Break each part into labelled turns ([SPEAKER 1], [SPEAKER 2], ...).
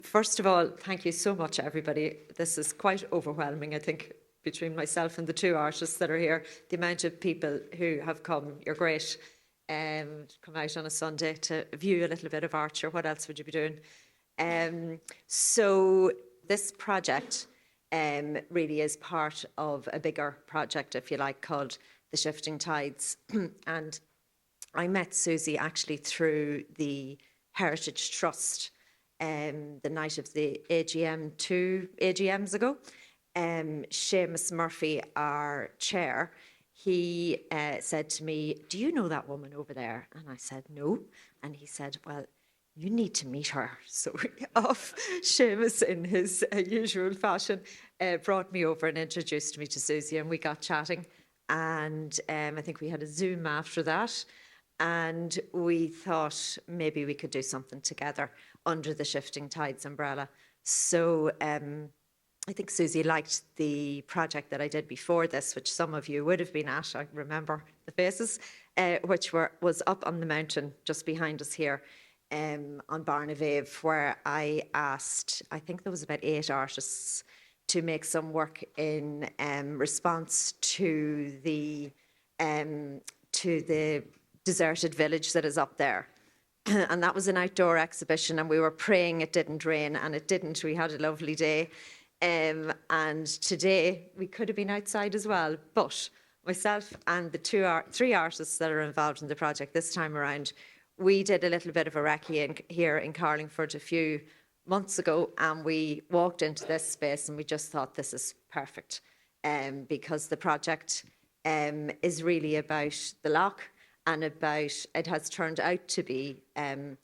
[SPEAKER 1] First of all, thank you so much, everybody. This is quite overwhelming, I think, between myself and the two artists that are here. The amount of people who have come, you're great. Come out on a Sunday to view a little bit of art, or what else would you be doing? So this project really is part of a bigger project, if you like, called The Shifting Tides. And I met Susie actually through the Heritage Trust the night of the AGM, 2 AGMs ago. Seamus Murphy, our chair, he said to me, "Do you know that woman over there?" And I said, "No." And he said, "Well, you need to meet her." So off Seamus, in his usual fashion, brought me over and introduced me to Susie, and we got chatting. And I think we had a Zoom after that. And we thought maybe we could do something together under the Shifting Tides umbrella. So I think Susie liked the project that I did before this, which some of you would have been at. I remember the faces, which was up on the mountain just behind us here on Barnavave, where I asked, I think there was about 8 artists to make some work in response to the deserted village that is up there. And that was an outdoor exhibition, and we were praying it didn't rain, and it didn't. We had a lovely day. And today we could have been outside as well, but myself and the 3 artists that are involved in the project this time around, we did a little bit of a recce here in Carlingford a few months ago, and we walked into this space and we just thought this is perfect, because the project is really about the loch, and about, it has turned out to be in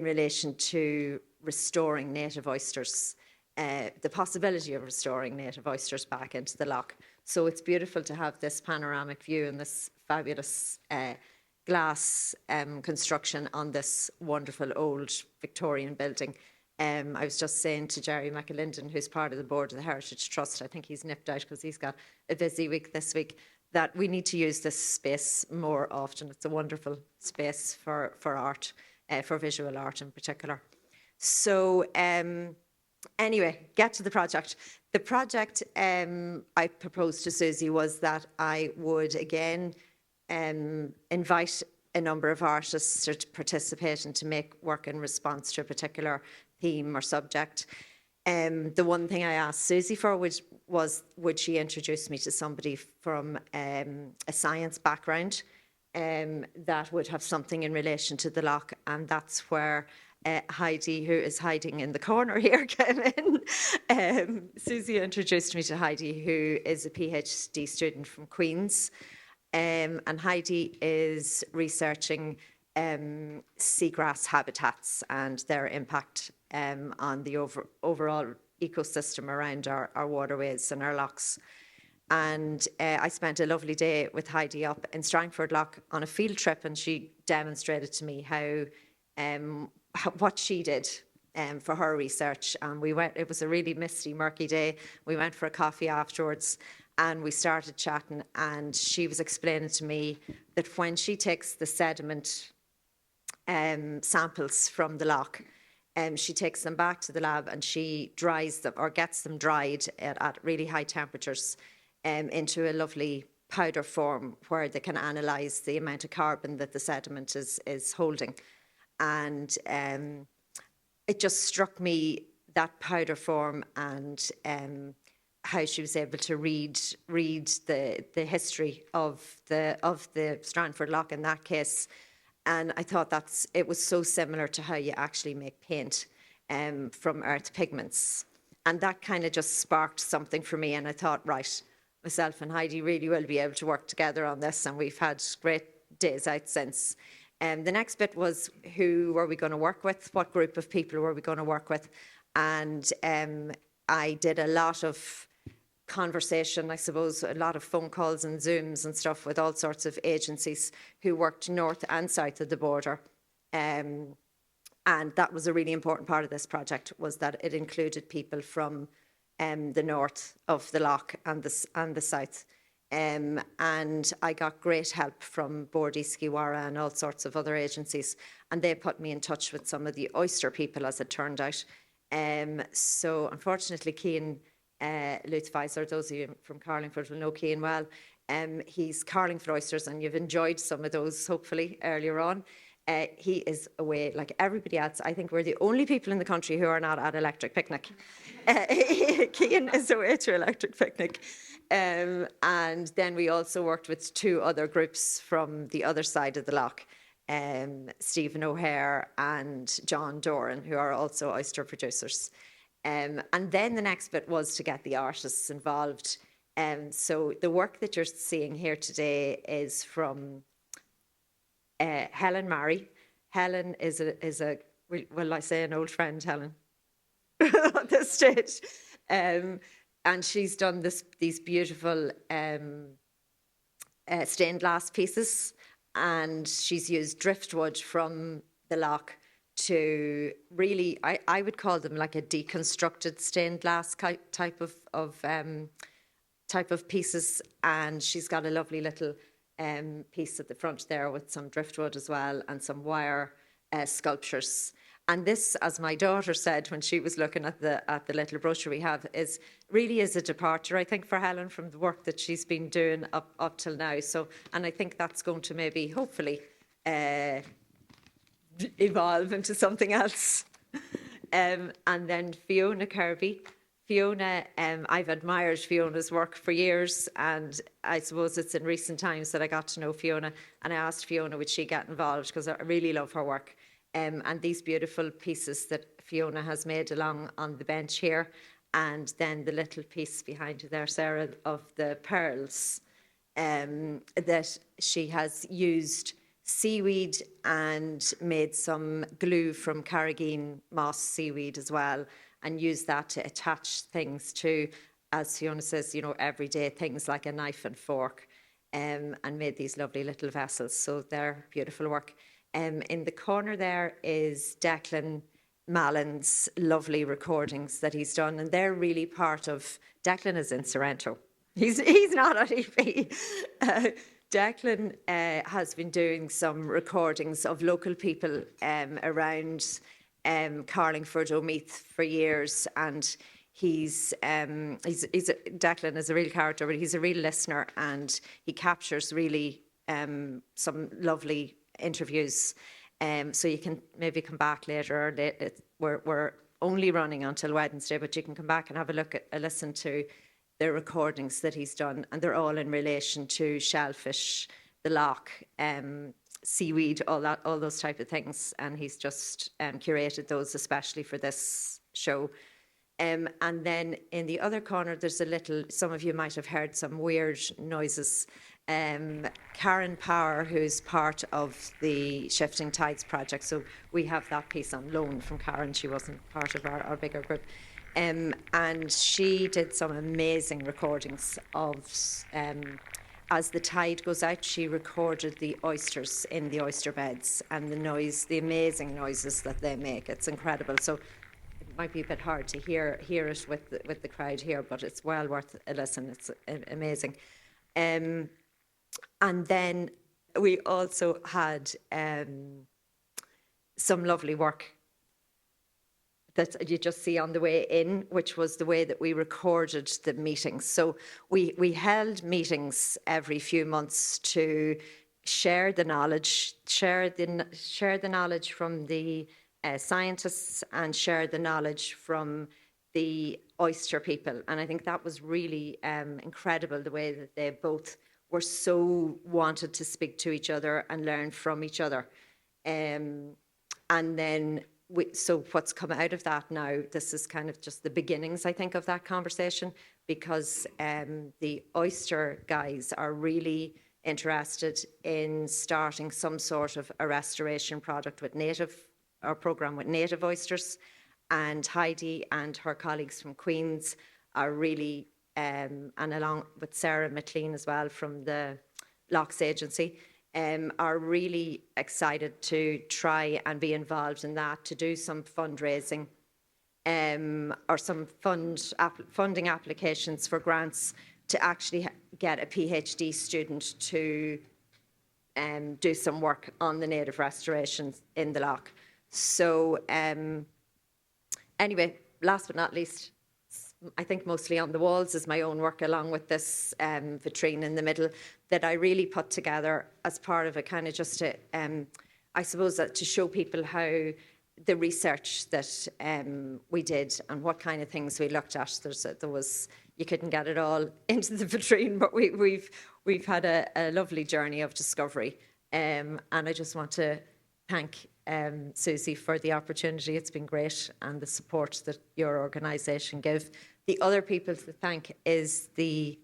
[SPEAKER 1] relation to restoring native oysters, the possibility of restoring native oysters back into the loch. So it's beautiful to have this panoramic view and this fabulous glass construction on this wonderful old Victorian building. I was just saying to Jerry McAlinden, who's part of the board of the Heritage Trust, I think he's nipped out because he's got a busy week this week, that we need to use this space more often. It's a wonderful space for art, for visual art in particular. So anyway, get to the project. The project I proposed to Susie was that I would again invite a number of artists to participate and to make work in response to a particular theme or subject. The one thing I asked Susie for was would she introduce me to somebody from a science background that would have something in relation to the loch, and that's where Heidi, who is hiding in the corner here, came in. Susie introduced me to Heidi, who is a PhD student from Queen's, and Heidi is researching seagrass habitats and their impact on the overall ecosystem around our waterways and our lochs. And I spent a lovely day with Heidi up in Strangford Loch on a field trip, and she demonstrated to me what she did for her research. And we went, it was a really misty, murky day. We went for a coffee afterwards and we started chatting, and she was explaining to me that when she takes the sediment samples from the loch, she takes them back to the lab and she dries them, or gets them dried at really high temperatures into a lovely powder form where they can analyse the amount of carbon that the sediment is holding. And it just struck me, that powder form, and how she was able to read the history of the Strangford Loch in that case. And I thought it was so similar to how you actually make paint from earth pigments. And that kind of just sparked something for me. And I thought, right, myself and Heidi really will be able to work together on this. And we've had great days out since. The next bit was, who were we going to work with? What group of people were we going to work with? And I did a lot of conversation, I suppose, a lot of phone calls and Zooms and stuff with all sorts of agencies who worked north and south of the border. And that was a really important part of this project, was that it included people from the north of the loch and the south. And I got great help from Bord Ischewara and all sorts of other agencies. And they put me in touch with some of the oyster people, as it turned out. So unfortunately, Cian Lutzweiser, those of you from Carlingford will know Cian well. He's Carlingford oysters, and you've enjoyed some of those hopefully earlier on. He is away like everybody else. I think we're the only people in the country who are not at Electric Picnic. Cian is away to Electric Picnic. And then we also worked with two other groups from the other side of the loch, Stephen O'Hare and John Doran, who are also oyster producers. And then the next bit was to get the artists involved. So the work that you're seeing here today is from Helen Murray. Helen is a will I say an old friend, Helen, at this stage. And she's done these beautiful stained glass pieces, and she's used driftwood from the loch to really, I would call them like a deconstructed stained glass type of pieces. And she's got a lovely little piece at the front there with some driftwood as well and some wire sculptures. And this, as my daughter said when she was looking at the little brochure we have, is really a departure, I think, for Helen from the work that she's been doing up till now. So, and I think that's going to maybe, hopefully, evolve into something else. And then Fiona Kirby. Fiona, I've admired Fiona's work for years, and I suppose it's in recent times that I got to know Fiona, and I asked Fiona would she get involved because I really love her work. And these beautiful pieces that Fiona has made along on the bench here, and then the little piece behind you there, Sarah, of the pearls, that she has used seaweed and made some glue from Carrageen moss seaweed as well, and used that to attach things to, as Fiona says, you know, everyday things like a knife and fork, and made these lovely little vessels. So they're beautiful work. In the corner there is Declan Mallon's lovely recordings that he's done, and they're really part of. Declan is in Sorrento. He's not at EP. Declan has been doing some recordings of local people around Carlingford, Omeath for years, and Declan is a real character, but he's a real listener, and he captures really some lovely interviews. So you can maybe come back later. We're only running until Wednesday, but you can come back and have a listen to the recordings that he's done, and they're all in relation to shellfish, the loch, seaweed, all those type of things. And he's just curated those especially for this show. And then in the other corner, there's some of you might have heard some weird noises. Karen Power, who's part of the Shifting Tides project, so we have that piece on loan from Karen. She wasn't part of our bigger group. And she did some amazing recordings of, as the tide goes out, she recorded the oysters in the oyster beds and the amazing noises that they make. It's incredible. So it might be a bit hard to hear it with the crowd here, but it's well worth a listen. It's amazing. And then we also had some lovely work that you just see on the way in, which was the way that we recorded the meetings. So we held meetings every few months to share the knowledge, share the knowledge from the scientists, and share the knowledge from the oyster people. And I think that was really incredible, the way that they both were so wanted to speak to each other and learn from each other. And then so what's come out of that now, this is kind of just the beginnings, I think, of that conversation, because the oyster guys are really interested in starting some sort of a restoration project with program with native oysters. And Heidi and her colleagues from Queen's are really, and along with Sarah McLean as well from the Lochs Agency, are really excited to try and be involved in that, to do some fundraising or some funding applications for grants to actually get a PhD student to do some work on the native restoration in the loch. So Anyway, last but not least, I think mostly on the walls is my own work, along with this vitrine in the middle that I really put together as part of a kind of just to, I suppose, that to show people how the research that we did and what kind of things we looked at. There was, you couldn't get it all into the vitrine, but we've had a lovely journey of discovery, and I just want to thank Susie for the opportunity. It's been great, and the support that your organisation give. The other people to thank is the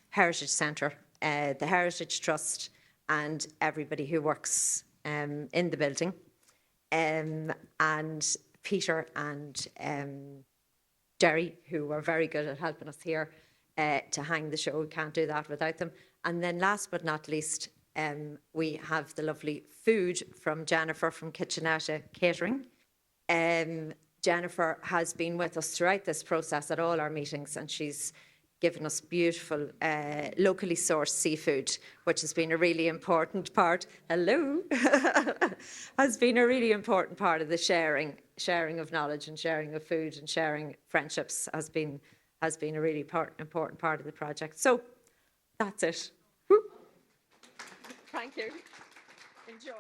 [SPEAKER 1] Heritage Centre, the Heritage Trust, and everybody who works in the building, and Peter and Derry, who were very good at helping us here to hang the show. We can't do that without them. And then last but not least, we have the lovely food from Jennifer from Kitchenetta Catering. Jennifer has been with us throughout this process at all our meetings, and she's given us beautiful locally sourced seafood, which has been a really important part. Hello, has been a really important part of the sharing of knowledge and sharing of food and sharing friendships has been a really important part of the project. So that's it. Woo. Thank you. Enjoy.